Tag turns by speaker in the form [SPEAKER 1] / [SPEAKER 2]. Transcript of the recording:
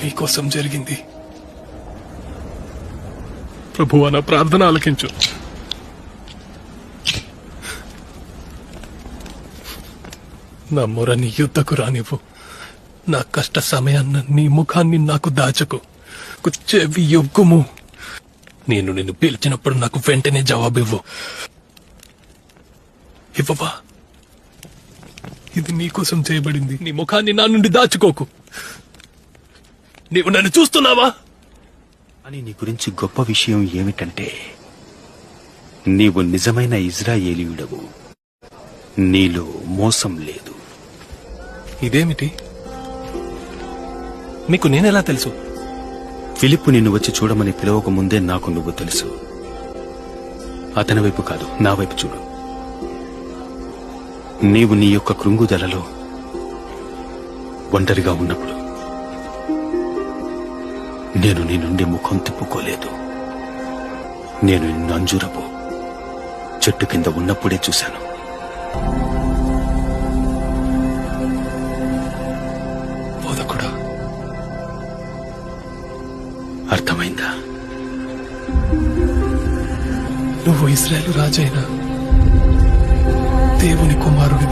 [SPEAKER 1] నీకోసం జరిగింది. ప్రభువా, నా ప్రార్థన ఆలకించు. నా మొర నీ యుద్ధకు రానివ్వు. నా కష్ట సమయాన్న నీ ముఖాన్ని నాకు దాచకు. చెవి యొగ్గుము. నేను నిన్ను పిలిచినప్పుడు నాకు వెంటనే జవాబివ్వు. ఇవ్వవా? ఇది నీకోసం చేయబడింది. నీ ముఖాన్ని నా నుండి దాచుకోకు. నీవు నన్ను చూస్తున్నావా?
[SPEAKER 2] అని నీ గురించి గొప్ప విషయం ఏమిటంటే, నీవు నిజమైన ఇజ్రాయేలీయుడవు. నీలో మోసం లేదు.
[SPEAKER 1] ఇదేమిటి? మీకు నేనెలా తెలుసు?
[SPEAKER 2] ఫిలిప్పు నిన్ను వచ్చి చూడమని పిలవక ముందే నాకు నువ్వు తెలుసు. అతని వైపు కాదు, నా వైపు చూడు. నీవు నీ యొక్క కృంగుదలలో ఒంటరిగా ఉన్నప్పుడు నేను నీ నుండి ముఖం తిప్పుకోలేదు. నేను నిన్ను అంజూరపు చెట్టు కింద ఉన్నప్పుడే చూశాను.
[SPEAKER 1] బోధకుడా,
[SPEAKER 2] అర్థమైందా?
[SPEAKER 1] నువ్వు ఇశ్రాయేలు రాజైన దేవుని కుమారుడివి.